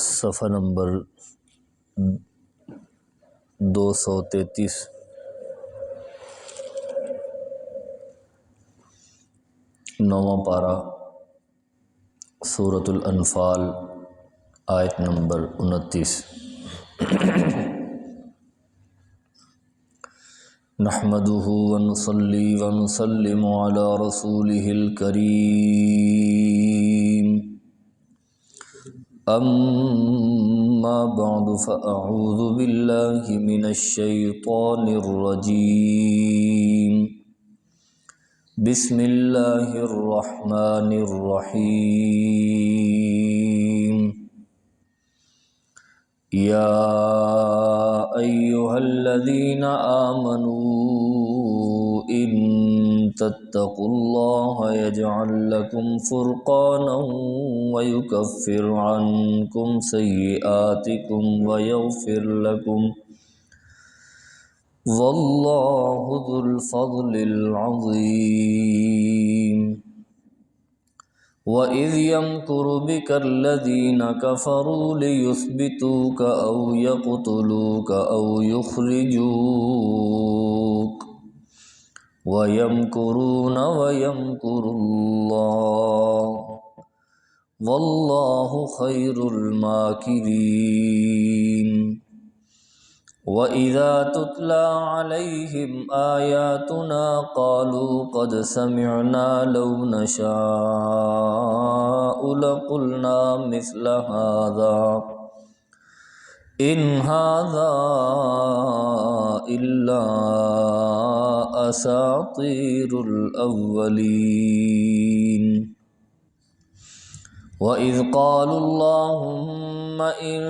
صفحہ نمبر 233 نواں پارہ سورۃ الانفال آیت نمبر 29۔ نحمده ونصلي ونسلم على رسوله الكريم أما بعد فأعوذ بالله من الشيطان الرجيم بسم الله الرحمن الرحيم يا أيها الذين آمنوا إن تتقوا الله يجعل لكم فرقانا ويكفر عنكم سيئاتكم ويغفر لكم والله ذو الفضل العظيم وَإِذْ يَمْكُرُ بِكَ الَّذِينَ كَفَرُوا لِيُثْبِتُوكَ أَوْ يَقْتُلُوكَ أَوْ يُخْرِجُوكَ وَيَمْكُرُونَ وَيَمْكُرُ اللَّهُ وَاللَّهُ خَيْرُ الْمَاكِرِينَ وَإِذَا تُتْلَى عَلَيْهِمْ آيَاتُنَا قَالُوا قَدْ سَمِعْنَا لَوْ نَشَاءُ لَقُلْنَا مِثْلَ هَذَا إِنْ هَذَا إِلَّا أَسَاطِيرُ الْأَوَّلِينَ وَإِذْ قَالُوا اللَّهُمَّ إِنْ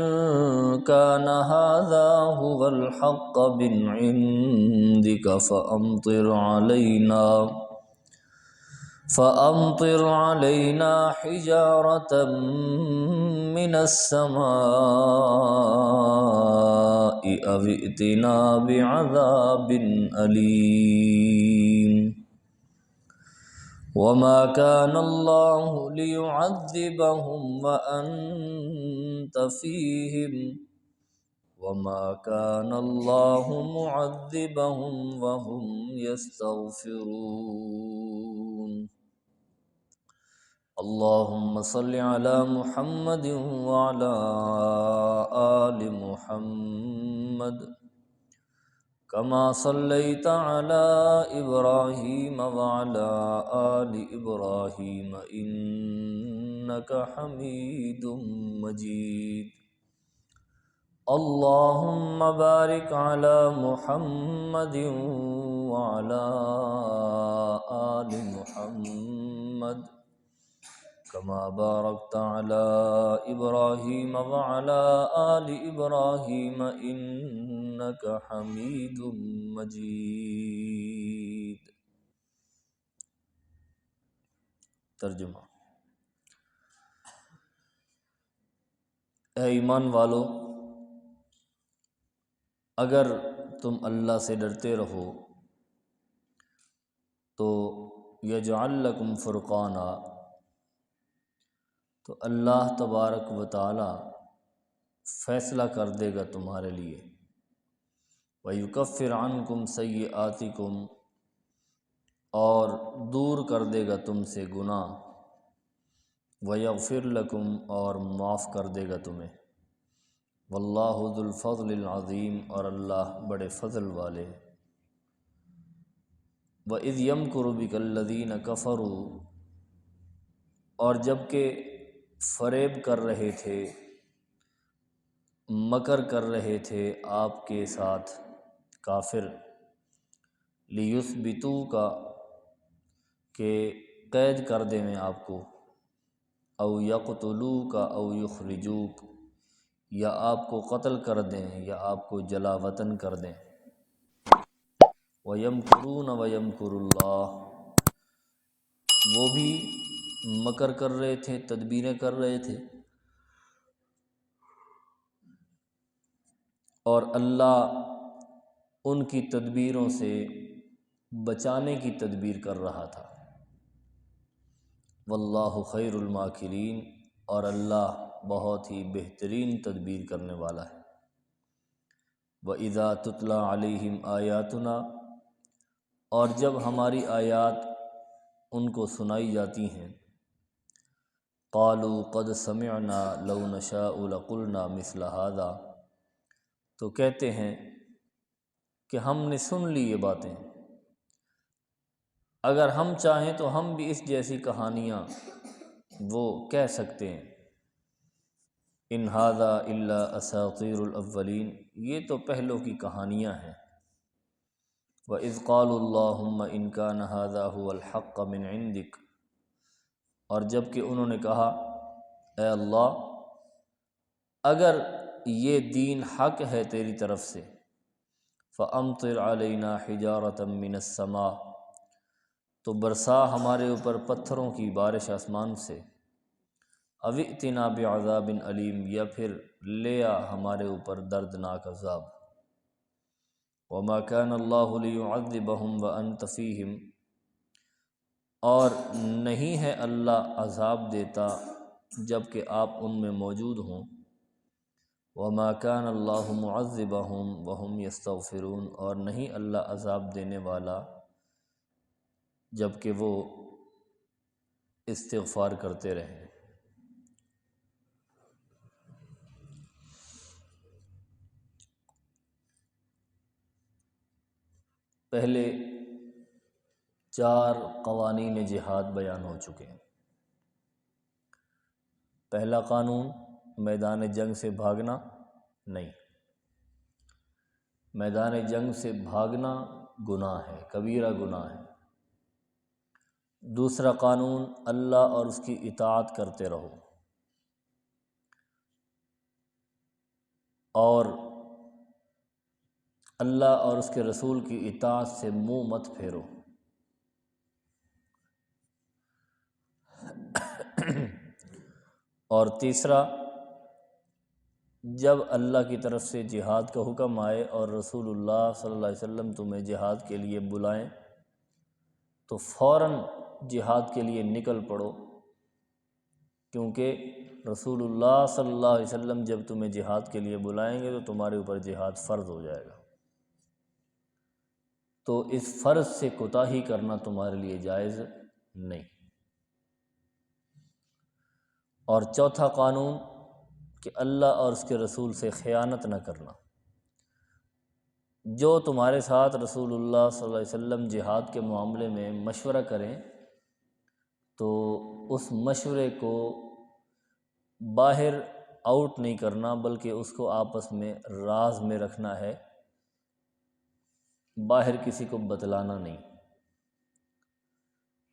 كَانَ هَذَا هُوَ الْحَقَّ مِنْ عِنْدِكَ فَأَمْطِرْ عَلَيْنَا حِجَارَةً مِنَ السَّمَاءِ أَوْ ائْتِنَا بِعَذَابٍ أَلِيمٍ وَمَا كَانَ اللَّهُ لِيُعَذِّبَهُمْ وَأَنْتَ فِيهِمْ وَمَا كَانَ اللَّهُ مُعَذِّبَهُمْ وَهُمْ يَسْتَغْفِرُونَ اللهم صل على محمد وعلى آل محمد كما صليت على إبراهيم وعلى آل إبراهيم إنك حميد مجيد اللهم بارك على محمد وعلى آل محمد كما باركت على إبراهيم وعلى آل إبراهيم إنك حميد مجيد۔ ترجمہ۔ اے ایمان والو، اگر تم اللہ سے ڈرتے رہو تو یجعل لکم فرقانا، تو اللہ تبارک و تعالی فیصلہ کر دے گا تمہارے لیے، وَيُكَفِّرْ عَنْكُمْ سَيِّئَاتِكُمْ، اور دور کر دے گا تم سے گناہ، وَيَغْفِرْ لَكُمْ، اور معاف کر دے گا تمہیں، وَاللَّهُ ذُو الْفَضْلِ الْعَظِيمِ، اور اللہ بڑے فضل والے۔ وَإِذْ يَمْكُرُ بِكَ الَّذِينَ كَفَرُوا، اور جب کہ فریب کر رہے تھے، مکر کر رہے تھے آپ کے ساتھ کافر، لِيُثْبِتُوكَ، کہ قید کر دیں میں آپ کو، او يَقْتُلُوكَ او يُخْرِجُوكَ، یا آپ کو قتل کر دیں یا آپ کو جلا وطن کر دیں، وَيَمْكُرُونَ وَيَمْكُرُ اللَّهُ، وہ بھی مکر کر رہے تھے، تدبیریں کر رہے تھے، اور اللہ ان کی تدبیروں سے بچانے کی تدبیر کر رہا تھا۔ واللہ خیر الماکرین، اور اللہ بہت ہی بہترین تدبیر کرنے والا ہے۔ وَإِذَا تُتْلَى عَلَيْهِمْ آيَاتُنَا، اور جب ہماری آیات ان کو سنائی جاتی ہیں، قَالُوا قَدْ سَمِعْنَا لَوْ نَشَاءُ لَقُلْنَا مِثْلَ هَذَا، تو کہتے ہیں کہ ہم نے سن لی یہ باتیں، اگر ہم چاہیں تو ہم بھی اس جیسی کہانیاں وہ کہہ سکتے ہیں۔ ان ھذا الا اساطیر الاولین، یہ تو پہلوں کی کہانیاں ہیں۔ وَإِذْ قَالُوا اللَّهُمَّ إِنْ كَانَ هَذَا هُوَ الْحَقَّ مِنْ عِنْدِكَ، اور جب کہ انہوں نے کہا اے اللہ اگر یہ دین حق ہے تیری طرف سے، فَأَمْطِرْ عَلَيْنَا حِجَارَةً مِّنَ السَّمَاءِ، تو برسا ہمارے اوپر پتھروں کی بارش آسمان سے، اَوْ ائْتِنَا بِعَذَابٍ أَلِيمٍ، یا پھر لے آ ہمارے اوپر دردناک عذاب۔ وَمَا كَانَ اللَّهُ لِيُعَذِّبَهُمْ وَأَنْتَ فِيهِمْ، اور نہیں ہے اللہ عذاب دیتا جب کہ آپ ان میں موجود ہوں۔ وَمَا كَانَ اللَّهُ مُعَذِّبَهُمْ وَهُمْ يَسْتَغْفِرُونَ، اور نہیں اللہ عذاب دینے والا جب کہ وہ استغفار کرتے رہیں۔ پہلے 4 قوانین جہاد بیان ہو چکے ہیں۔ پہلا قانون، میدان جنگ سے بھاگنا نہیں، میدان جنگ سے بھاگنا گناہ ہے، کبیرہ گناہ ہے۔ دوسرا قانون، اللہ اور اس کی اطاعت کرتے رہو، اور اللہ اور اس کے رسول کی اطاعت سے منہ مت پھیرو۔ اور تیسرا، جب اللہ کی طرف سے جہاد کا حکم آئے اور رسول اللہ صلی اللہ علیہ وسلم تمہیں جہاد کے لیے بلائیں تو فوراً جہاد کے لیے نکل پڑو، کیونکہ رسول اللہ صلی اللہ علیہ وسلم جب تمہیں جہاد کے لیے بلائیں گے تو تمہارے اوپر جہاد فرض ہو جائے گا، تو اس فرض سے کوتاہی کرنا تمہارے لیے جائز نہیں۔ اور چوتھا قانون کہ اللہ اور اس کے رسول سے خیانت نہ کرنا۔ جو تمہارے ساتھ رسول اللہ صلی اللہ علیہ وسلم جہاد کے معاملے میں مشورہ کریں تو اس مشورے کو باہر آؤٹ نہیں کرنا، بلکہ اس کو آپس میں راز میں رکھنا ہے، باہر کسی کو بتلانا نہیں۔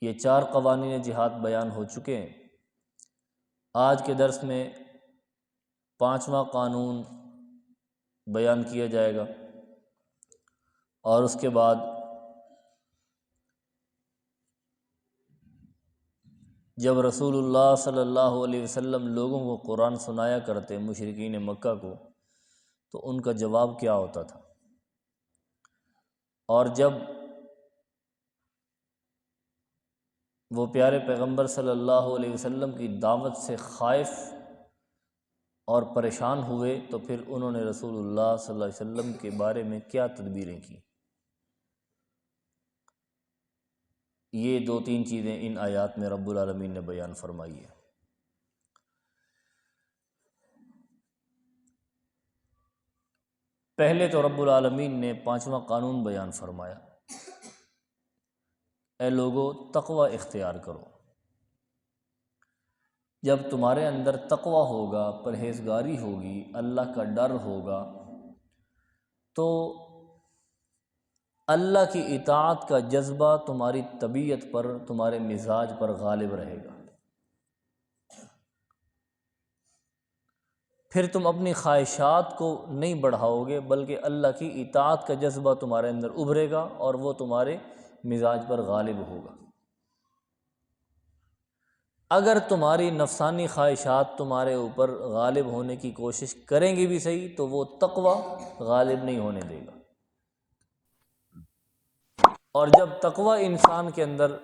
یہ 4 قوانین جہاد بیان ہو چکے ہیں۔ آج کے درس میں 5واں قانون بیان کیا جائے گا، اور اس کے بعد جب رسول اللہ صلی اللہ علیہ وسلم لوگوں کو قرآن سنایا کرتے مشرکین مکہ کو، تو ان کا جواب کیا ہوتا تھا، اور جب وہ پیارے پیغمبر صلی اللہ علیہ وسلم کی دعوت سے خائف اور پریشان ہوئے تو پھر انہوں نے رسول اللہ صلی اللہ علیہ وسلم کے بارے میں کیا تدبیریں کی۔ یہ 2-3 چیزیں ان آیات میں رب العالمین نے بیان فرمائی ہے۔ پہلے تو رب العالمین نے 5واں قانون بیان فرمایا، اے لوگو تقوی اختیار کرو۔ جب تمہارے اندر تقوی ہوگا، پرہیزگاری ہوگی، اللہ کا ڈر ہوگا، تو اللہ کی اطاعت کا جذبہ تمہاری طبیعت پر، تمہارے مزاج پر غالب رہے گا۔ پھر تم اپنی خواہشات کو نہیں بڑھاؤ گے، بلکہ اللہ کی اطاعت کا جذبہ تمہارے اندر ابھرے گا اور وہ تمہارے مزاج پر غالب ہوگا۔ اگر تمہاری نفسانی خواہشات تمہارے اوپر غالب ہونے کی کوشش کریں گی بھی صحیح، تو وہ تقوی غالب نہیں ہونے دے گا۔ اور جب تقوی انسان کے اندر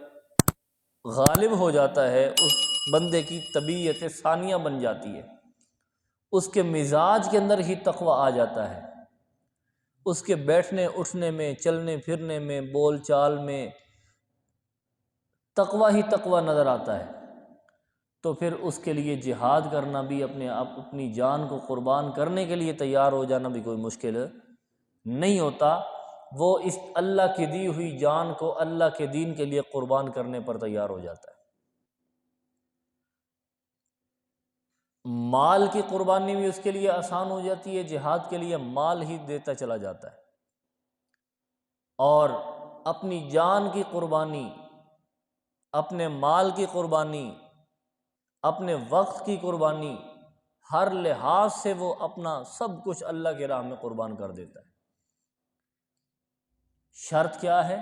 غالب ہو جاتا ہے، اس بندے کی طبیعت ثانیہ بن جاتی ہے، اس کے مزاج کے اندر ہی تقوی آ جاتا ہے، اس کے بیٹھنے اٹھنے میں، چلنے پھرنے میں، بول چال میں تقوی ہی تقوی نظر آتا ہے، تو پھر اس کے لیے جہاد کرنا بھی، اپنی جان کو قربان کرنے کے لیے تیار ہو جانا بھی کوئی مشکل نہیں ہوتا۔ وہ اس اللہ کی دی ہوئی جان کو اللہ کے دین کے لیے قربان کرنے پر تیار ہو جاتا ہے۔ مال کی قربانی بھی اس کے لیے آسان ہو جاتی ہے، جہاد کے لیے مال ہی دیتا چلا جاتا ہے، اور اپنی جان کی قربانی، اپنے مال کی قربانی، اپنے وقت کی قربانی، ہر لحاظ سے وہ اپنا سب کچھ اللہ کی راہ میں قربان کر دیتا ہے۔ شرط کیا ہے؟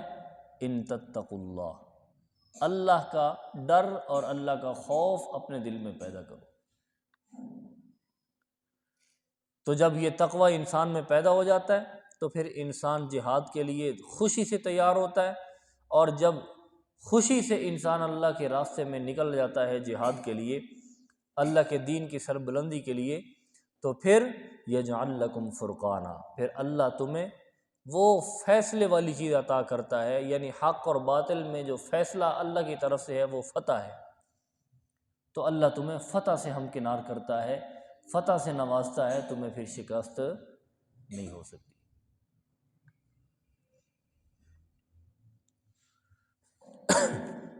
ان تتقوا اللہ، اللہ کا ڈر اور اللہ کا خوف اپنے دل میں پیدا کرو۔ تو جب یہ تقوی انسان میں پیدا ہو جاتا ہے تو پھر انسان جہاد کے لیے خوشی سے تیار ہوتا ہے، اور جب خوشی سے انسان اللہ کے راستے میں نکل جاتا ہے جہاد کے لیے، اللہ کے دین کی سربلندی کے لیے، تو پھر یجعل لکم فرقانا، پھر اللہ تمہیں وہ فیصلے والی چیز عطا کرتا ہے، یعنی حق اور باطل میں جو فیصلہ اللہ کی طرف سے ہے وہ فتح ہے، تو اللہ تمہیں فتح سے ہمکنار کرتا ہے، فتح سے نوازتا ہے، تمہیں پھر شکست نہیں ہو سکتی۔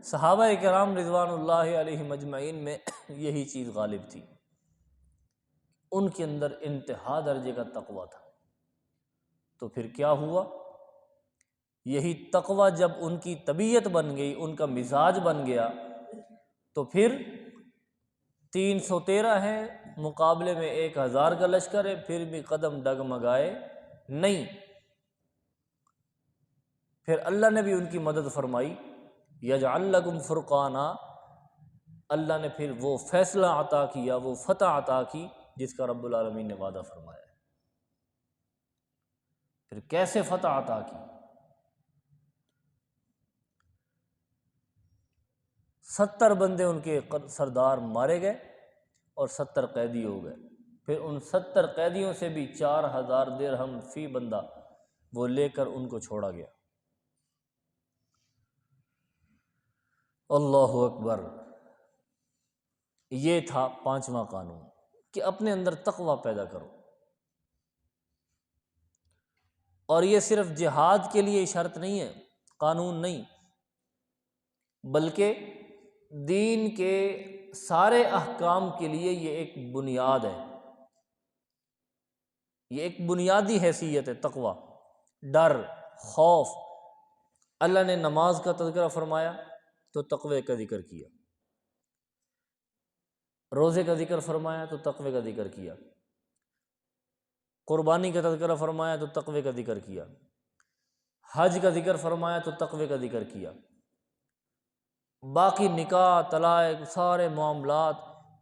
صحابہ کرام رضوان اللہ علیہم اجمعین میں یہی چیز غالب تھی، ان کے اندر انتہا درجے کا تقویٰ تھا۔ تو پھر کیا ہوا؟ یہی تقویٰ جب ان کی طبیعت بن گئی، ان کا مزاج بن گیا، تو پھر 313 ہے مقابلے میں 1000 کا لشکر ہے، پھر بھی قدم ڈگمگائے نہیں۔ پھر اللہ نے بھی ان کی مدد فرمائی، یجعل لکم فرقانا، اللہ نے پھر وہ فیصلہ عطا کیا، وہ فتح عطا کی جس کا رب العالمین نے وعدہ فرمایا ہے۔ پھر کیسے فتح عطا کی؟ 70 بندے ان کے سردار مارے گئے اور 70 قیدی ہو گئے، پھر ان 70 قیدیوں سے بھی 4000 درہم فی بندہ وہ لے کر ان کو چھوڑا گیا۔ اللہ اکبر۔ یہ تھا 5واں قانون کہ اپنے اندر تقوی پیدا کرو، اور یہ صرف جہاد کے لیے شرط نہیں ہے، قانون نہیں، بلکہ دین کے سارے احکام کے لیے یہ ایک بنیاد ہے، یہ ایک بنیادی حیثیت ہے تقوی، ڈر، خوف۔ اللہ نے نماز کا تذکرہ فرمایا تو تقوی کا ذکر کیا، روزے کا ذکر فرمایا تو تقوی کا ذکر کیا، قربانی کا تذکرہ فرمایا تو تقوی کا ذکر کیا، حج کا ذکر فرمایا تو تقوی کا ذکر کیا، باقی نکاح، طلاق، سارے معاملات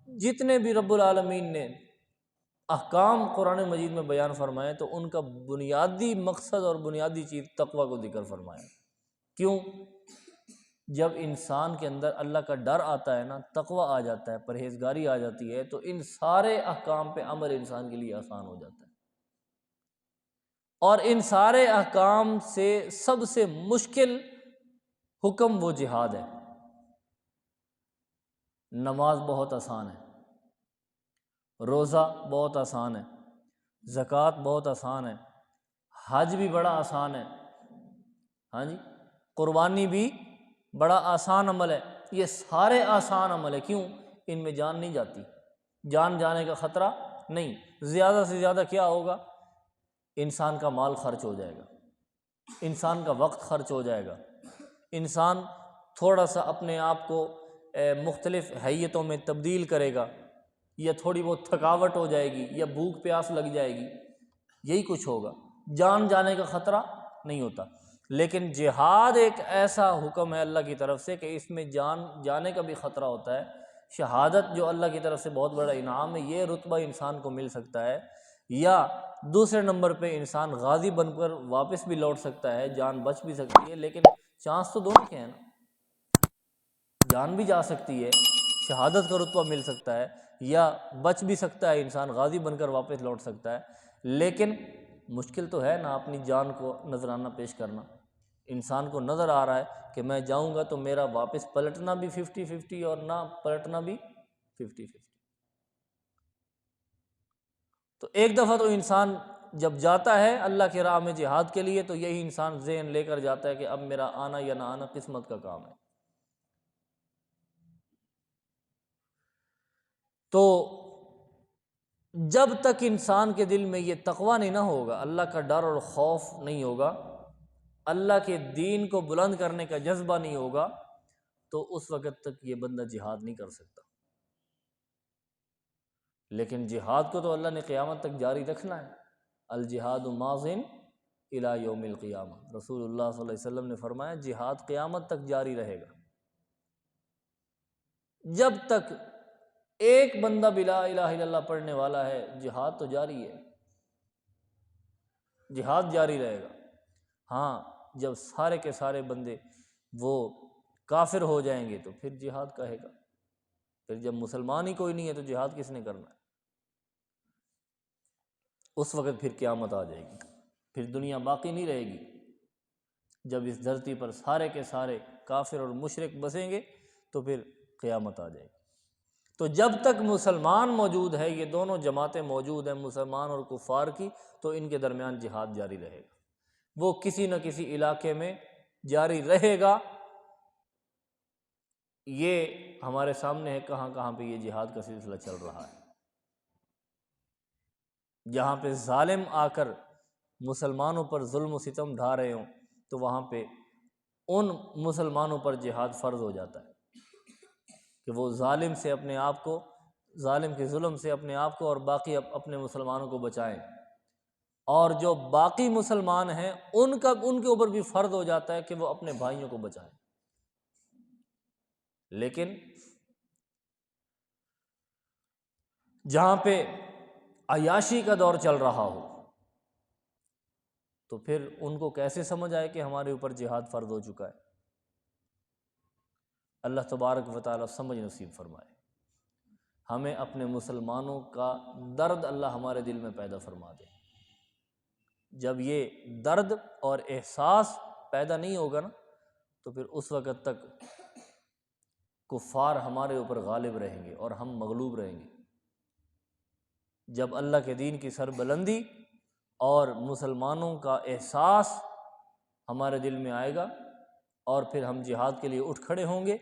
جتنے بھی رب العالمین نے احکام قرآن مجید میں بیان فرمائے تو ان کا بنیادی مقصد اور بنیادی چیز تقوی کو ذکر فرمایا۔ کیوں؟ جب انسان کے اندر اللہ کا ڈر آتا ہے نا، تقوی آ جاتا ہے، پرہیزگاری آ جاتی ہے، تو ان سارے احکام پہ عمل انسان کے لیے آسان ہو جاتا ہے۔ اور ان سارے احکام سے سب سے مشکل حکم وہ جہاد ہے۔ نماز بہت آسان ہے، روزہ بہت آسان ہے، زکوٰۃ بہت آسان ہے، حج بھی بڑا آسان ہے، ہاں جی، قربانی بھی بڑا آسان عمل ہے۔ یہ سارے آسان عمل ہے، کیوں؟ ان میں جان نہیں جاتی، جان جانے کا خطرہ نہیں۔ زیادہ سے زیادہ کیا ہوگا؟ انسان کا مال خرچ ہو جائے گا، انسان کا وقت خرچ ہو جائے گا، انسان تھوڑا سا اپنے آپ کو مختلف حیتوں میں تبدیل کرے گا، یا تھوڑی بہت تھکاوٹ ہو جائے گی، یا بھوک پیاس لگ جائے گی، یہی کچھ ہوگا، جان جانے کا خطرہ نہیں ہوتا۔ لیکن جہاد ایک ایسا حکم ہے اللہ کی طرف سے کہ اس میں جان جانے کا بھی خطرہ ہوتا ہے۔ شہادت جو اللہ کی طرف سے بہت بڑا انعام ہے، یہ رتبہ انسان کو مل سکتا ہے، یا دوسرے نمبر پہ انسان غازی بن کر واپس بھی لوٹ سکتا ہے، جان بچ بھی سکتی ہے، لیکن چانس تو دونوں کے ہیں نا، جان بھی جا سکتی ہے شہادت کا رتبہ مل سکتا ہے، یا بچ بھی سکتا ہے انسان، غازی بن کر واپس لوٹ سکتا ہے، لیکن مشکل تو ہے نا اپنی جان کو نذرانہ پیش کرنا۔ انسان کو نظر آ رہا ہے کہ میں جاؤں گا تو میرا واپس پلٹنا بھی 50-50 اور نہ پلٹنا بھی 50-50۔ تو ایک دفعہ تو انسان جب جاتا ہے اللہ کی راہ میں جہاد کے لیے، تو یہی انسان ذہن لے کر جاتا ہے کہ اب میرا آنا یا نہ آنا قسمت کا کام ہے۔ تو جب تک انسان کے دل میں یہ تقویٰ نہیں نہ ہوگا، اللہ کا ڈر اور خوف نہیں ہوگا، اللہ کے دین کو بلند کرنے کا جذبہ نہیں ہوگا، تو اس وقت تک یہ بندہ جہاد نہیں کر سکتا۔ لیکن جہاد کو تو اللہ نے قیامت تک جاری رکھنا ہے۔ الجہاد ماضٍ الی یوم القیامہ، رسول اللہ صلی اللہ علیہ وسلم نے فرمایا جہاد قیامت تک جاری رہے گا۔ جب تک ایک بندہ بلا الہ الا اللہ پڑھنے والا ہے، جہاد تو جاری ہے، جہاد جاری رہے گا۔ ہاں جب سارے کے سارے بندے وہ کافر ہو جائیں گے تو پھر جہاد کہے گا، پھر جب مسلمان ہی کوئی نہیں ہے تو جہاد کس نے کرنا ہے؟ اس وقت پھر قیامت آ جائے گی، پھر دنیا باقی نہیں رہے گی۔ جب اس دھرتی پر سارے کے سارے کافر اور مشرک بسیں گے تو پھر قیامت آ جائے گی۔ تو جب تک مسلمان موجود ہے، یہ دونوں جماعتیں موجود ہیں مسلمان اور کفار کی، تو ان کے درمیان جہاد جاری رہے گا، وہ کسی نہ کسی علاقے میں جاری رہے گا۔ یہ ہمارے سامنے ہے کہاں کہاں پہ یہ جہاد کا سلسلہ چل رہا ہے۔ جہاں پہ ظالم آ کر مسلمانوں پر ظلم و ستم ڈھا رہے ہوں تو وہاں پہ ان مسلمانوں پر جہاد فرض ہو جاتا ہے کہ وہ ظالم سے اپنے آپ کو، ظالم کے ظلم سے اپنے آپ کو اور باقی اپنے مسلمانوں کو بچائیں، اور جو باقی مسلمان ہیں ان کے اوپر بھی فرض ہو جاتا ہے کہ وہ اپنے بھائیوں کو بچائیں۔ لیکن جہاں پہ عیاشی کا دور چل رہا ہو تو پھر ان کو کیسے سمجھ آئے کہ ہمارے اوپر جہاد فرض ہو چکا ہے؟ اللہ تبارک و تعالی سمجھ نصیب فرمائے، ہمیں اپنے مسلمانوں کا درد اللہ ہمارے دل میں پیدا فرما دے۔ جب یہ درد اور احساس پیدا نہیں ہوگا نا تو پھر اس وقت تک کفار ہمارے اوپر غالب رہیں گے اور ہم مغلوب رہیں گے۔ جب اللہ کے دین کی سربلندی اور مسلمانوں کا احساس ہمارے دل میں آئے گا اور پھر ہم جہاد کے لیے اٹھ کھڑے ہوں گے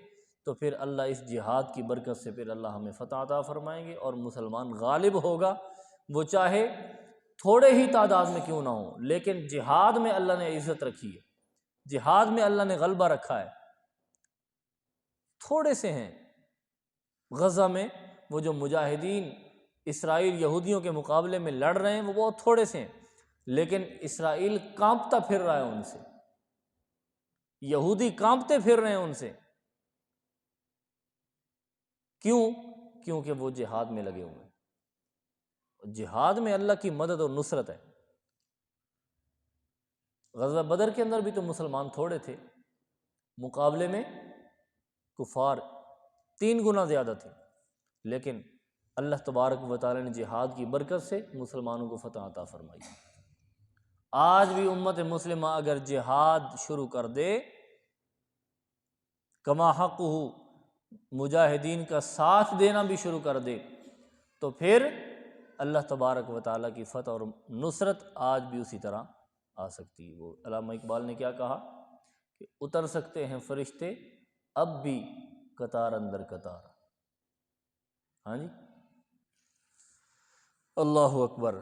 تو پھر اللہ اس جہاد کی برکت سے پھر اللہ ہمیں فتح عطا فرمائیں گے اور مسلمان غالب ہوگا، وہ چاہے تھوڑے ہی تعداد میں کیوں نہ ہو، لیکن جہاد میں اللہ نے عزت رکھی ہے، جہاد میں اللہ نے غلبہ رکھا ہے۔ تھوڑے سے ہیں غزہ میں، وہ جو مجاہدین اسرائیل یہودیوں کے مقابلے میں لڑ رہے ہیں وہ بہت تھوڑے سے ہیں، لیکن اسرائیل کانپتا پھر رہا ہے ان سے، یہودی کانپتے پھر رہے ہیں ان سے۔ کیوں؟ کیونکہ وہ جہاد میں لگے ہوئے ہیں، جہاد میں اللہ کی مدد اور نصرت ہے۔ غزوہ بدر کے اندر بھی تو مسلمان تھوڑے تھے، مقابلے میں کفار 3 گنا زیادہ تھے، لیکن اللہ تبارک و تعالی نے جہاد کی برکت سے مسلمانوں کو فتح عطا فرمائی۔ آج بھی امت مسلمہ اگر جہاد شروع کر دے، کما حق ہو، مجاہدین کا ساتھ دینا بھی شروع کر دے، تو پھر اللہ تبارک و تعالیٰ کی فتح اور نصرت آج بھی اسی طرح آ سکتی ہے۔ وہ علامہ اقبال نے کیا کہا کہ اتر سکتے ہیں فرشتے اب بھی قطار اندر قطار۔ ہاں جی، اللہ اکبر۔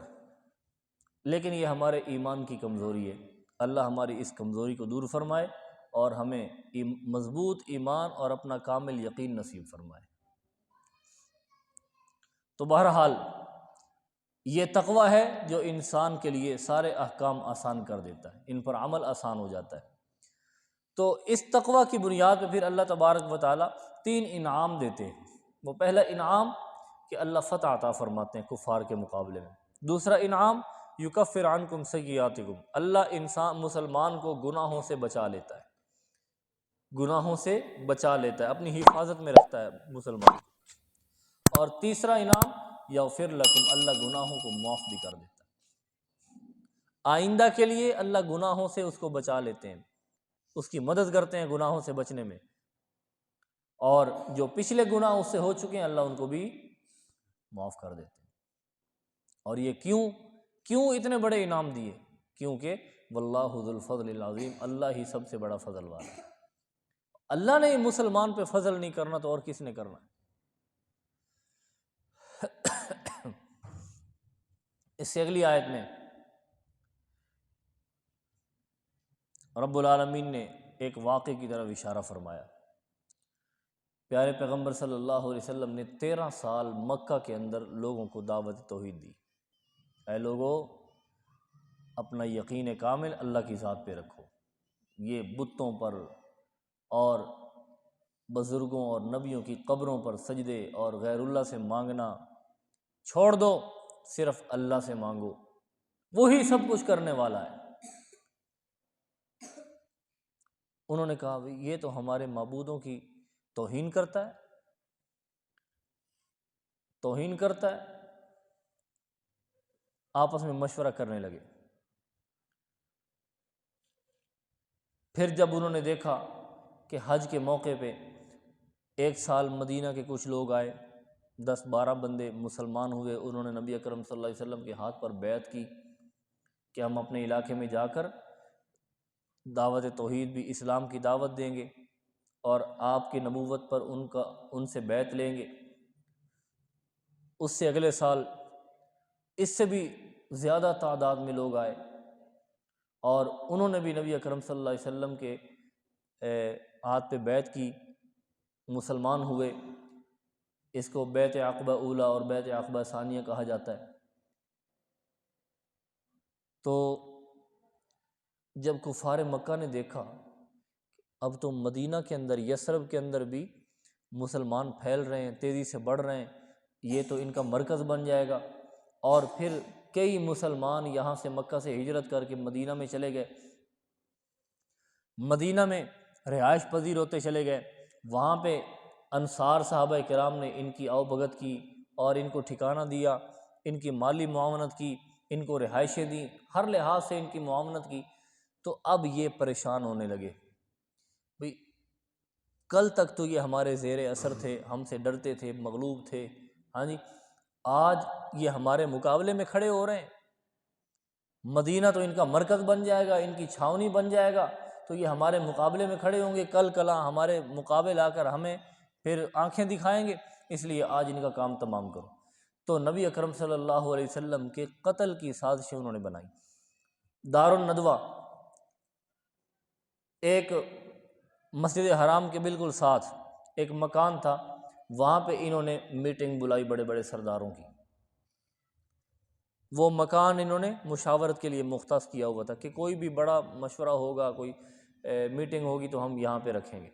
لیکن یہ ہمارے ایمان کی کمزوری ہے، اللہ ہماری اس کمزوری کو دور فرمائے اور ہمیں مضبوط ایمان اور اپنا کامل یقین نصیب فرمائے۔ تو بہرحال یہ تقویٰ ہے جو انسان کے لیے سارے احکام آسان کر دیتا ہے، ان پر عمل آسان ہو جاتا ہے۔ تو اس تقویٰ کی بنیاد پہ پھر اللہ تبارک و تعالیٰ 3 انعام دیتے ہیں۔ وہ پہلا انعام کہ اللہ فتح عطا فرماتے ہیں کفار کے مقابلے میں۔ دوسرا انعام یکفر عنکم سیئاتکم، اللہ مسلمان کو گناہوں سے بچا لیتا ہے، گناہوں سے بچا لیتا ہے، اپنی حفاظت میں رکھتا ہے مسلمان۔ اور تیسرا انعام یغفر لکم، اللہ گناہوں کو معاف بھی کر دیتا ہے، آئندہ کے لیے اللہ گناہوں سے اس کو بچا لیتے ہیں، اس کی مدد کرتے ہیں گناہوں سے بچنے میں، اور جو پچھلے گناہ اس سے ہو چکے ہیں اللہ ان کو بھی معاف کر دیتے ہیں۔ اور یہ کیوں اتنے بڑے انعام دیے؟ کیونکہ واللہ ذو الفضل العظیم، اللہ ہی سب سے بڑا فضل والا ہے۔ اللہ نے مسلمان پہ فضل نہیں کرنا تو اور کس نے کرنا ہے؟ اس سے اگلی آیت میں رب العالمین نے ایک واقعے کی طرف اشارہ فرمایا۔ پیارے پیغمبر صلی اللہ علیہ وسلم نے 13 سال مکہ کے اندر لوگوں کو دعوت توحید دی، اے لوگوں اپنا یقین کامل اللہ کی ذات پہ رکھو، یہ بتوں پر اور بزرگوں اور نبیوں کی قبروں پر سجدے اور غیر اللہ سے مانگنا چھوڑ دو، صرف اللہ سے مانگو، وہی سب کچھ کرنے والا ہے۔ انہوں نے کہا یہ تو ہمارے معبودوں کی توہین کرتا ہے، آپس میں مشورہ کرنے لگے۔ پھر جب انہوں نے دیکھا کہ حج کے موقع پہ ایک سال مدینہ کے کچھ لوگ آئے، 10-12 بندے مسلمان ہوئے، انہوں نے نبی اکرم صلی اللہ علیہ وسلم کے ہاتھ پر بیعت کی کہ ہم اپنے علاقے میں جا کر دعوت توحید بھی، اسلام کی دعوت دیں گے اور آپ کی نبوت پر ان سے بیعت لیں گے۔ اس سے اگلے سال اس سے بھی زیادہ تعداد میں لوگ آئے اور انہوں نے بھی نبی اکرم صلی اللہ علیہ وسلم کے ہاتھ پہ بیعت کی، مسلمان ہوئے۔ اس کو بیعت عقبہ اولیٰ اور بیعت عقبہ ثانیہ کہا جاتا ہے۔ تو جب کفار مکہ نے دیکھا اب تو مدینہ کے اندر، یثرب کے اندر بھی مسلمان پھیل رہے ہیں، تیزی سے بڑھ رہے ہیں، یہ تو ان کا مرکز بن جائے گا، اور پھر کئی مسلمان یہاں سے مکہ سے ہجرت کر کے مدینہ میں چلے گئے، مدینہ میں رہائش پذیر ہوتے چلے گئے، وہاں پہ انصار صحابہ کرام نے ان کی آؤ بھگت کی اور ان کو ٹھکانہ دیا، ان کی مالی معاونت کی، ان کو رہائشیں دیں، ہر لحاظ سے ان کی معاونت کی۔ تو اب یہ پریشان ہونے لگے، بھئی کل تک تو یہ ہمارے زیر اثر تھے، ہم سے ڈرتے تھے، مغلوب تھے، ہاں جی، آج یہ ہمارے مقابلے میں کھڑے ہو رہے ہیں، مدینہ تو ان کا مرکز بن جائے گا، ان کی چھاونی بن جائے گا، تو یہ ہمارے مقابلے میں کھڑے ہوں گے، کل کلاں ہمارے مقابل آ کر ہمیں پھر آنکھیں دکھائیں گے، اس لیے آج ان کا کام تمام کرو۔ تو نبی اکرم صلی اللہ علیہ وسلم کے قتل کی سازشیں انہوں نے بنائی۔ دار الندوہ ایک مسجد حرام کے بالکل ساتھ ایک مکان تھا، وہاں پہ انہوں نے میٹنگ بلائی بڑے بڑے سرداروں کی۔ وہ مکان انہوں نے مشاورت کے لیے مختص کیا ہوا تھا کہ کوئی بھی بڑا مشورہ ہوگا، کوئی میٹنگ ہوگی تو ہم یہاں پہ رکھیں گے،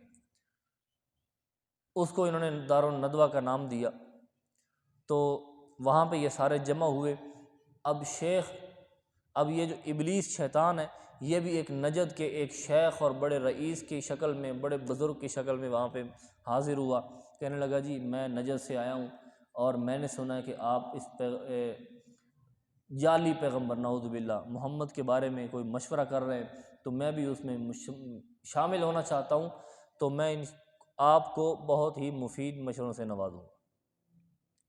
اس کو انہوں نے دار الندوہ کا نام دیا۔ تو وہاں پہ یہ سارے جمع ہوئے۔ اب یہ جو ابلیس شیطان ہے، یہ بھی ایک نجد کے ایک شیخ اور بڑے رئیس کی شکل میں، بڑے بزرگ کی شکل میں وہاں پہ حاضر ہوا، کہنے لگا جی میں نجد سے آیا ہوں اور میں نے سنا ہے کہ آپ اس جعلی پیغمبر نعوذ باللہ محمد کے بارے میں کوئی مشورہ کر رہے ہیں، تو میں بھی اس میں شامل ہونا چاہتا ہوں، تو میں آپ کو بہت ہی مفید مشوروں سے نوازوں گا۔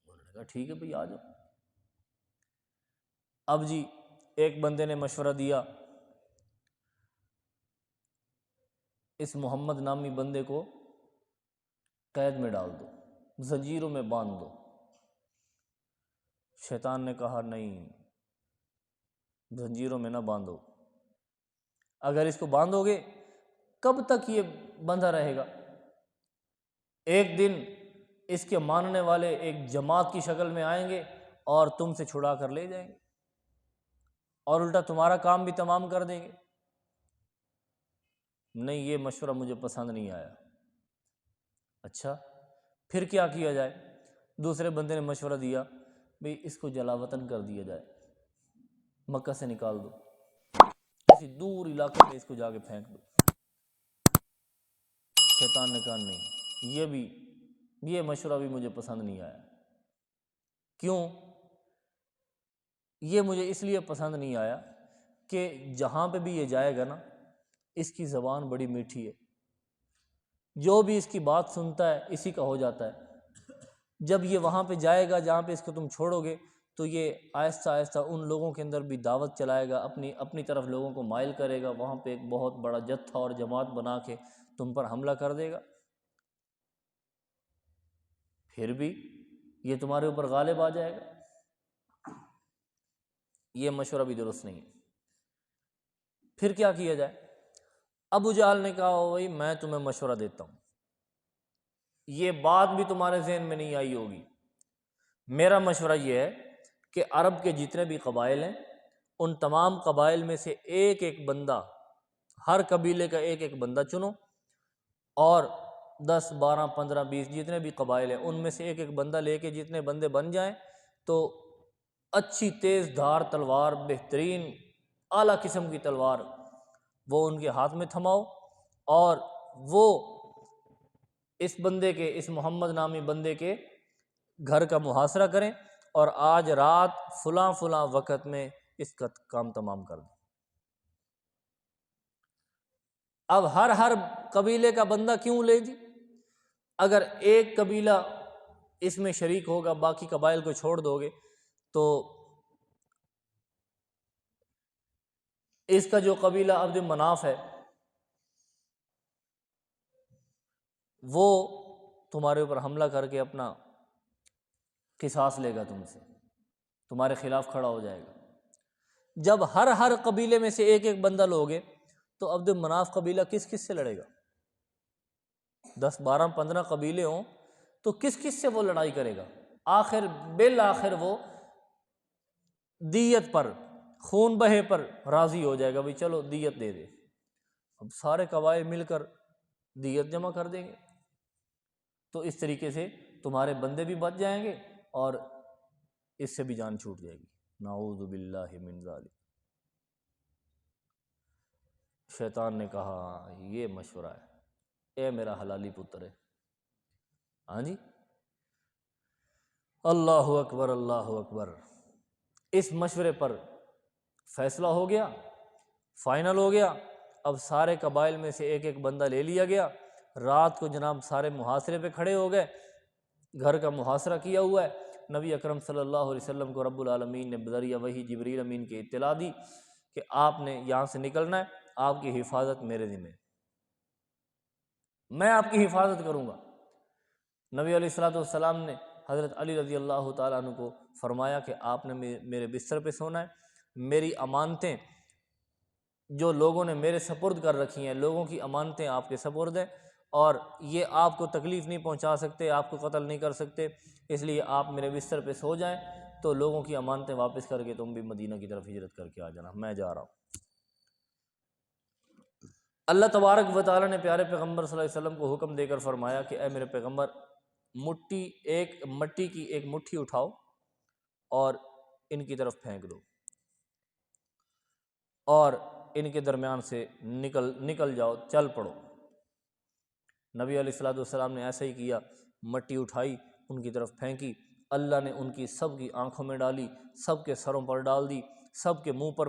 انہوں نے کہا ٹھیک ہے بھئی آ جاؤ۔ اب جی ایک بندے نے مشورہ دیا، اس محمد نامی بندے کو قید میں ڈال دو، زنجیروں میں باندھ دو۔ شیطان نے کہا نہیں، زنجیروں میں نہ باندھو، اگر اس کو باندھو گے کب تک یہ بندھا رہے گا؟ ایک دن اس کے ماننے والے ایک جماعت کی شکل میں آئیں گے اور تم سے چھڑا کر لے جائیں گے اور الٹا تمہارا کام بھی تمام کر دیں گے۔ نہیں، یہ مشورہ مجھے پسند نہیں آیا۔ اچھا پھر کیا کیا جائے؟ دوسرے بندے نے مشورہ دیا بھئی اس کو جلا وطن کر دیا جائے، مکہ سے نکال دو، کسی دور علاقے میں اس کو جا کے پھینک دو۔ شیطان نے کہا نہیں، یہ مشورہ بھی مجھے پسند نہیں آیا۔ کیوں؟ یہ مجھے اس لیے پسند نہیں آیا کہ جہاں پہ بھی یہ جائے گا نا، اس کی زبان بڑی میٹھی ہے، جو بھی اس کی بات سنتا ہے اسی کا ہو جاتا ہے۔ جب یہ وہاں پہ جائے گا جہاں پہ اس کو تم چھوڑو گے تو یہ آہستہ آہستہ ان لوگوں کے اندر بھی دعوت چلائے گا، اپنی طرف لوگوں کو مائل کرے گا، وہاں پہ ایک بہت بڑا جتھا اور جماعت بنا کے تم پر حملہ کر دے گا، پھر بھی یہ تمہارے اوپر غالب آ جائے گا۔ یہ مشورہ بھی درست نہیں ہے۔ پھر کیا کیا جائے؟ ابو جہل نے کہا بھائی میں تمہیں مشورہ دیتا ہوں، یہ بات بھی تمہارے ذہن میں نہیں آئی ہوگی، میرا مشورہ یہ ہے کہ عرب کے جتنے بھی قبائل ہیں ان تمام قبائل میں سے ایک ایک بندہ، ہر قبیلے کا ایک ایک بندہ چنو، اور 10 12 15 20 جتنے بھی قبائل ہیں ان میں سے ایک ایک بندہ لے کے جتنے بندے بن جائیں تو اچھی تیز دھار تلوار، بہترین اعلیٰ قسم کی تلوار وہ ان کے ہاتھ میں تھماؤ، اور وہ اس بندے کے، اس محمد نامی بندے کے گھر کا محاصرہ کریں، اور آج رات فلاں فلاں وقت میں اس کا کام تمام کر دیں۔ اب ہر قبیلے کا بندہ کیوں لے جی؟ اگر ایک قبیلہ اس میں شریک ہوگا، باقی قبائل کو چھوڑ دو گے تو اس کا جو قبیلہ عبد مناف ہے وہ تمہارے اوپر حملہ کر کے اپنا قصاص لے گا، تم سے تمہارے خلاف کھڑا ہو جائے گا۔ جب ہر قبیلے میں سے ایک ایک بندہ لوگے تو عبد مناف قبیلہ کس کس سے لڑے گا؟ 10 12 15 قبیلے ہوں تو کس کس سے وہ لڑائی کرے گا؟ بالآخر وہ دیت پر، خون بہے پر راضی ہو جائے گا، بھائی چلو دیت دے دے۔ اب سارے قبائل مل کر دیت جمع کر دیں گے، تو اس طریقے سے تمہارے بندے بھی بچ جائیں گے اور اس سے بھی جان چھوٹ جائے گی۔ نعوذ باللہ من ذالک۔ شیطان نے کہا یہ مشورہ ہے، اے میرا حلالی پتر ہے، ہاں جی، اللہ اکبر اللہ اکبر۔ اس مشورے پر فیصلہ ہو گیا، فائنل ہو گیا۔ اب سارے قبائل میں سے ایک ایک بندہ لے لیا گیا، رات کو جناب سارے محاصرے پہ کھڑے ہو گئے، گھر کا محاصرہ کیا ہوا ہے۔ نبی اکرم صلی اللہ علیہ وسلم کو رب العالمین نے بذریعہ وحی جبریل امین کی اطلاع دی کہ آپ نے یہاں سے نکلنا ہے، آپ کی حفاظت میرے ذمہ، میں آپ کی حفاظت کروں گا۔ نبی علیہ الصلوۃ والسلام نے حضرت علی رضی اللہ تعالیٰ عنہ کو فرمایا کہ آپ نے میرے بستر پہ سونا ہے، میری امانتیں جو لوگوں نے میرے سپرد کر رکھی ہیں، لوگوں کی امانتیں آپ کے سپرد ہیں، اور یہ آپ کو تکلیف نہیں پہنچا سکتے، آپ کو قتل نہیں کر سکتے، اس لیے آپ میرے بستر پہ سو جائیں، تو لوگوں کی امانتیں واپس کر کے تم بھی مدینہ کی طرف ہجرت کر کے آ جانا، میں جا رہا ہوں۔ اللہ تبارک و تعالیٰ نے پیارے پیغمبر صلی اللہ علیہ وسلم کو حکم دے کر فرمایا کہ اے میرے پیغمبر، مٹی کی ایک مٹھی اٹھاؤ اور ان کی طرف پھینک دو، اور ان کے درمیان سے نکل جاؤ، چل پڑو۔ نبی علیہ الصلوۃ والسلام نے ایسا ہی کیا، مٹی اٹھائی، ان کی طرف پھینکی، اللہ نے ان کی سب کی آنکھوں میں ڈالی، سب کے سروں پر ڈال دی، سب کے منہ پر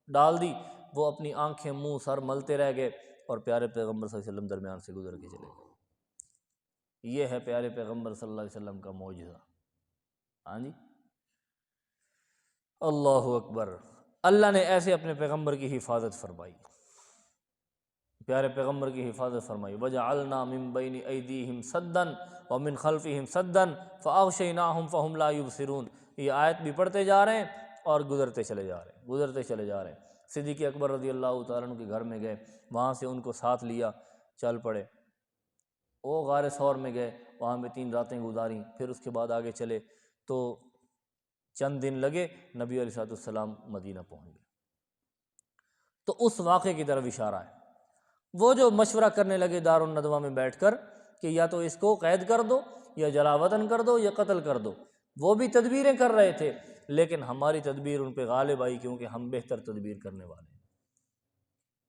ڈال دی، وہ اپنی آنکھیں منہ سر ملتے رہ گئے، اور پیارے پیغمبر صلی اللہ علیہ وسلم درمیان سے گزر کے چلے گئے۔ یہ ہے پیارے پیغمبر صلی اللہ علیہ وسلم کا معجزہ، ہاں جی، اللہ اکبر۔ اللہ نے ایسے اپنے پیغمبر کی حفاظت فرمائی، پیارے پیغمبر کی حفاظت فرمائی۔ وَجَعَلْنَا مِن بَيْنِ أَيْدِيهِمْ سَدًّا وَمِنْ خَلْفِهِمْ سَدًّا فَأَغْشَيْنَاهُمْ فَهُمْ لَا يُبْصِرُونَ۔ یہ آیت بھی پڑھتے جا رہے ہیں اور گزرتے چلے جا رہے ہیں۔ صدیق اکبر رضی اللہ تعالیٰ عنہ کے گھر میں گئے، وہاں سے ان کو ساتھ لیا، چل پڑے، وہ غار ثور میں گئے، وہاں پہ 3 راتیں گزاریں، پھر اس کے بعد آگے چلے تو چند دن لگے، نبی علیہ السلام مدینہ پہنچ گئے۔ تو اس واقعے کی طرف اشارہ ہے، وہ جو مشورہ کرنے لگے دار الندوہ میں بیٹھ کر کہ یا تو اس کو قید کر دو، یا جلا وطن کر دو، یا قتل کر دو، وہ بھی تدبیریں کر رہے تھے، لیکن ہماری تدبیر ان پہ غالب آئی، کیونکہ ہم بہتر تدبیر کرنے والے ہیں،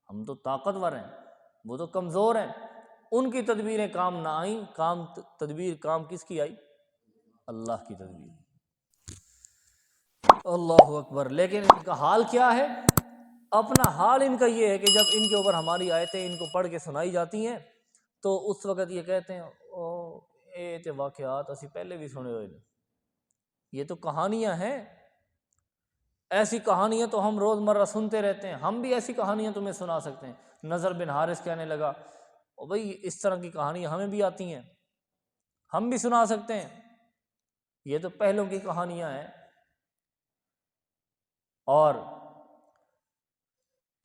ہم تو طاقتور ہیں، وہ تو کمزور ہیں، ان کی تدبیریں کام نہ آئیں، تدبیر کام کس کی آئی؟ اللہ کی تدبیر۔ اللہ اکبر۔ لیکن ان کا حال کیا ہے؟ اپنا حال ان کا یہ ہے کہ جب ان کے اوپر ہماری آیتیں ان کو پڑھ کے سنائی جاتی ہیں تو اس وقت یہ کہتے ہیں او اے تے واقعات اسی پہلے بھی سنے ہوئے ہیں، یہ تو کہانیاں ہیں، ایسی کہانیاں تو ہم روز مرہ سنتے رہتے ہیں، ہم بھی ایسی کہانیاں تمہیں سنا سکتے ہیں۔ نضر بن حارث کہنے لگا او بھائی اس طرح کی کہانیاں ہمیں بھی آتی ہیں، ہم بھی سنا سکتے ہیں، یہ تو پہلوں کی کہانیاں ہیں۔ اور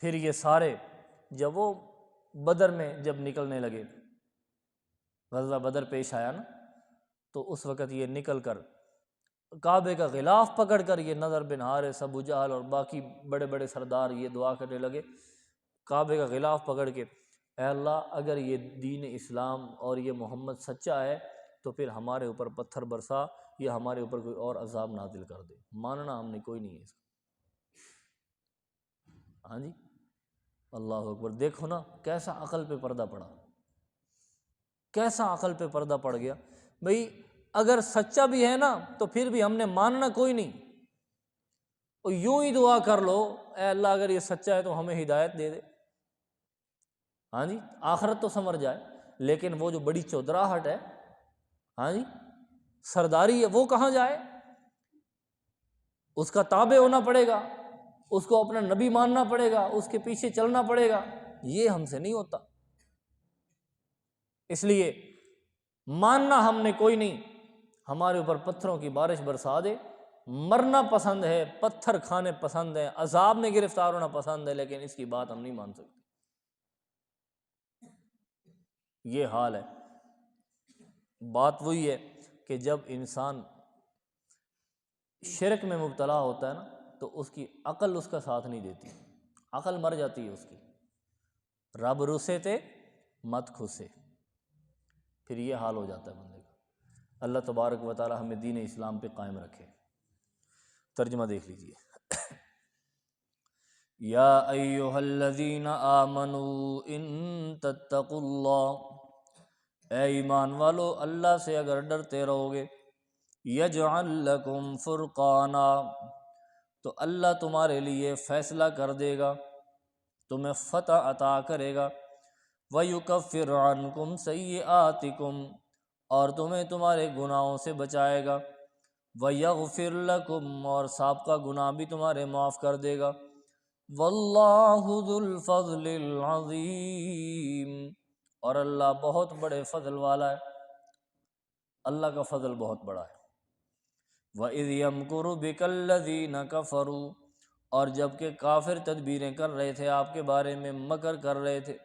پھر یہ سارے جب وہ بدر میں جب نکلنے لگے، غزوہ بدر پیش آیا نا، تو اس وقت یہ نکل کر کعبے کا غلاف پکڑ کر یہ نضر بن حارث، ابو جہل اور باقی بڑے بڑے سردار یہ دعا کرنے لگے کعبے کا غلاف پکڑ کے، اے اللہ اگر یہ دین اسلام اور یہ محمد سچا ہے تو پھر ہمارے اوپر پتھر برسا یا ہمارے اوپر کوئی اور عذاب نازل کر دے، ماننا ہم نے کوئی نہیں ہے اس کا۔ ہاں جی، اللہ اکبر۔ دیکھو نا کیسا عقل پہ پردہ پڑا، کیسا عقل پہ پردہ پڑ گیا۔ بھئی اگر سچا بھی ہے نا تو پھر بھی ہم نے ماننا کوئی نہیں، اور یوں ہی دعا کر لو اے اللہ اگر یہ سچا ہے تو ہمیں ہدایت دے دے، ہاں جی، آخرت تو سنور جائے۔ لیکن وہ جو بڑی چودراہٹ ہے، ہاں جی، سرداری ہے، وہ کہاں جائے؟ اس کا تابع ہونا پڑے گا، اس کو اپنا نبی ماننا پڑے گا، اس کے پیچھے چلنا پڑے گا، یہ ہم سے نہیں ہوتا۔ اس لیے ماننا ہم نے کوئی نہیں، ہمارے اوپر پتھروں کی بارش برسا دے، مرنا پسند ہے، پتھر کھانے پسند ہے، عذاب میں گرفتار ہونا پسند ہے، لیکن اس کی بات ہم نہیں مان سکتے۔ یہ حال ہے۔ بات وہی ہے کہ جب انسان شرک میں مبتلا ہوتا ہے نا تو اس کی عقل اس کا ساتھ نہیں دیتی، عقل مر جاتی ہے اس کی۔ رب رسے تے مت کھسے، پھر یہ حال ہو جاتا ہے بندے کا۔ اللہ تبارک و تعالی ہمیں دین اسلام پہ قائم رکھے۔ ترجمہ دیکھ لیجئے۔ یا ایہا الذین آمنوا ان تتقوا اللہ، اے ایمان والو اللہ سے اگر ڈرتے رہو گے، یجعل لکم فرقانا، تو اللہ تمہارے لیے فیصلہ کر دے گا، تمہیں فتح عطا کرے گا، وَيُكَفِّرْ عَنْكُمْ سَيِّئَاتِكُمْ، اور تمہیں تمہارے گناہوں سے بچائے گا، وَيَغْفِرْ لَكُمْ، اور سابقہ گناہ بھی تمہارے معاف کر دے گا، وَاللَّهُ ذُو الْفَضْلِ الْعَظِيمِ، اور اللہ بہت بڑے فضل والا ہے، اللہ کا فضل بہت بڑا ہے۔ وَإِذْ يَمْكُرُ بِكَ الَّذِينَ كَفَرُوا، اور جب کہ کافر تدبیریں کر رہے تھے آپ کے بارے میں، مکر کر رہے تھے،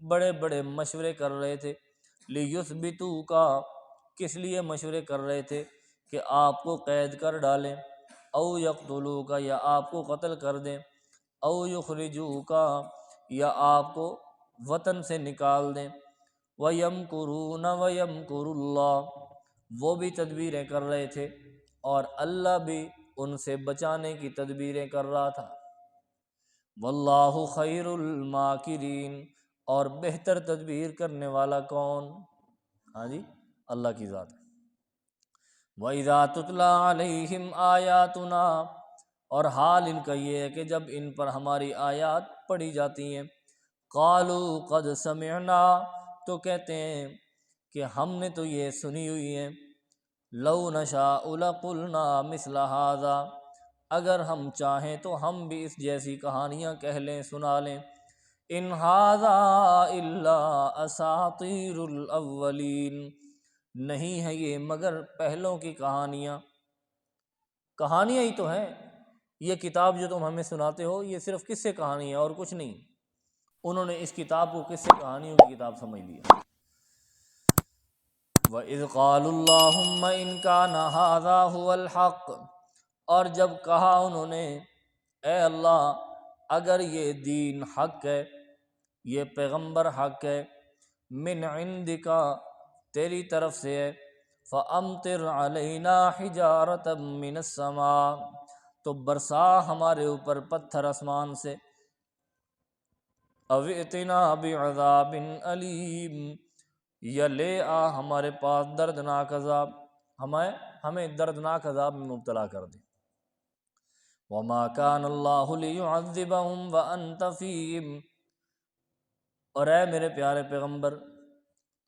بڑے بڑے مشورے کر رہے تھے، لِيُثْبِتُوكَ، کس لیے مشورے کر رہے تھے؟ کہ آپ کو قید کر ڈالیں، او یقتلوک، یا آپ کو قتل کر دیں، او یخرجوک، یا آپ کو وطن سے نکال دیں، وَيَمْكُرُونَ وَيَمْكُرُ اللَّهُ، وہ بھی تدبیریں کر رہے تھے اور اللہ بھی ان سے بچانے کی تدبیریں کر رہا تھا۔ واللہ خیر الماکرین، اور بہتر تدبیر کرنے والا کون؟ ہاں جی، اللہ کی ذات ہے۔ وَإِذَا تُتْلَىٰ عَلَيْهِمْ آيَاتُنَا، اور حال ان کا یہ ہے کہ جب ان پر ہماری آیات پڑھی جاتی ہیں، قَالُوا قَدْ سَمِعْنَا، تو کہتے ہیں کہ ہم نے تو یہ سنی ہوئی ہیں، لَوْ نَشَاءُ لَقُلْنَا مِثْلَ هَٰذَا، اگر ہم چاہیں تو ہم بھی اس جیسی کہانیاں کہہ لیں، سنا لیں، ان هَٰذَا إِلَّا أَسَاطِيرُ الْأَوَّلِينَ، نہیں ہے یہ مگر پہلوں کی کہانیاں، کہانیاں ہی تو ہیں، یہ کتاب جو تم ہمیں سناتے ہو یہ صرف قصے کہانی ہے اور کچھ نہیں۔ انہوں نے اس کتاب کو قصے کہانیوں کی کتاب سمجھ لیا۔ وَإِذْ قَالُوا اللَّهُمَّ إِنْ كَانَ هَٰذَا هُوَ الْحَقُّ، اور جب کہا انہوں نے اے اللہ اگر یہ دین حق ہے، یہ پیغمبر حق ہے، من عندک، تیری طرف سے ہے، فَأَمْطِرْ عَلَيْنَا حِجَارَةً مِّنَ السَّمَاءِ، تو برسا ہمارے اوپر پتھر آسمان سے، اَوْ ائْتِنَا بِعَذَابٍ أَلِيمٍ، یا لے آ ہمارے پاس دردناک عذاب، ہمیں دردناک عذاب میں مبتلا کر دے۔ وما كان اللہ لیعذبہم وانت فیہم، اور اے میرے پیارے پیغمبر،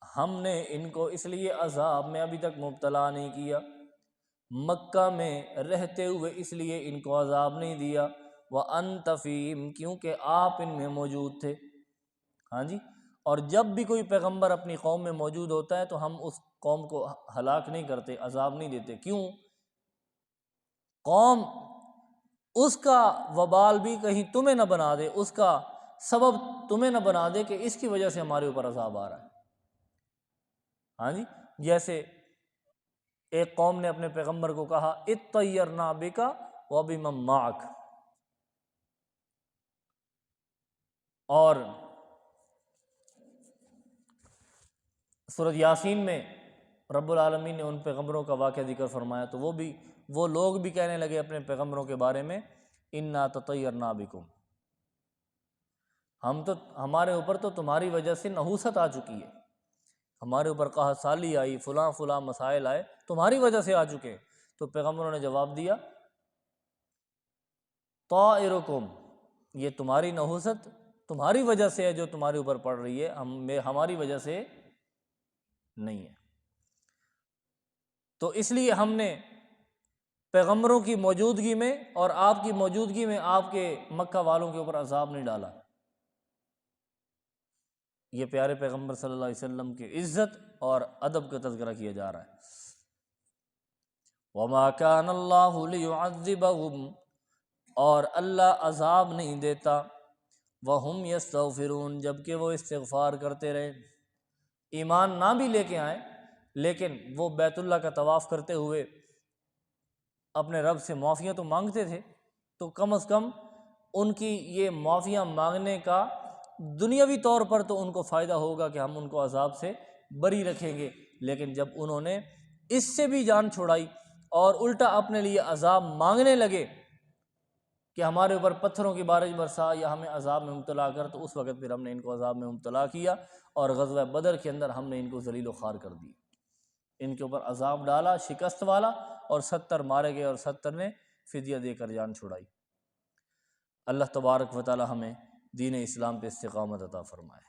ہم نے ان کو اس لیے عذاب میں ابھی تک مبتلا نہیں کیا، مکہ میں رہتے ہوئے اس لیے ان کو عذاب نہیں دیا، وانت فیہم، کیونکہ آپ ان میں موجود تھے۔ ہاں جی، اور جب بھی کوئی پیغمبر اپنی قوم میں موجود ہوتا ہے تو ہم اس قوم کو ہلاک نہیں کرتے، عذاب نہیں دیتے۔ کیوں؟ قوم اس کا وبال بھی کہیں تمہیں نہ بنا دے، اس کا سبب تمہیں نہ بنا دے کہ اس کی وجہ سے ہمارے اوپر عذاب آ رہا ہے۔ ہاں جی، جیسے ایک قوم نے اپنے پیغمبر کو کہا اطیرنا بک وبمن معک، اور سورۃ یاسین میں رب العالمین نے ان پیغمبروں کا واقعہ ذکر فرمایا، تو وہ لوگ بھی کہنے لگے اپنے پیغمبروں کے بارے میں انا تطیرنا بکم، ہمارے اوپر تو تمہاری وجہ سے نحوست آ چکی ہے، ہمارے اوپر قحط سالی آئی، فلاں فلاں مسائل آئے، تمہاری وجہ سے آ چکے۔ تو پیغمبروں نے جواب دیا طائرکم، یہ تمہاری نحوست تمہاری وجہ سے ہے جو تمہارے اوپر پڑ رہی ہے، ہماری وجہ سے نہیں ہے۔ تو اس لیے ہم نے پیغمبروں کی موجودگی میں اور آپ کی موجودگی میں آپ کے مکہ والوں کے اوپر عذاب نہیں ڈالا۔ یہ پیارے پیغمبر صلی اللہ علیہ وسلم کی عزت اور ادب کا تذکرہ کیا جا رہا ہے۔ وما كان اللہ لیعذبہم، اور اللہ عذاب نہیں دیتا، وہم یستغفرون، جبکہ وہ استغفار کرتے رہے، ایمان نہ بھی لے کے آئیں لیکن وہ بیت اللہ کا طواف کرتے ہوئے اپنے رب سے معافیاں تو مانگتے تھے، تو کم از کم ان کی یہ معافیاں مانگنے کا دنیاوی طور پر تو ان کو فائدہ ہوگا کہ ہم ان کو عذاب سے بری رکھیں گے، لیکن جب انہوں نے اس سے بھی جان چھڑائی اور الٹا اپنے لیے عذاب مانگنے لگے کہ ہمارے اوپر پتھروں کی بارش برسا یا ہمیں عذاب میں مبتلا کر، تو اس وقت پھر ہم نے ان کو عذاب میں مبتلا کیا، اور غزوہ بدر کے اندر ہم نے ان کو ذلیل و خوار کر دی، ان کے اوپر عذاب ڈالا شکست والا، اور 70 مارے گئے اور 70 نے فدیہ دے کر جان چھڑائی۔ اللہ تبارک و تعالی ہمیں دین اسلام پہ استقامت عطا فرمائے۔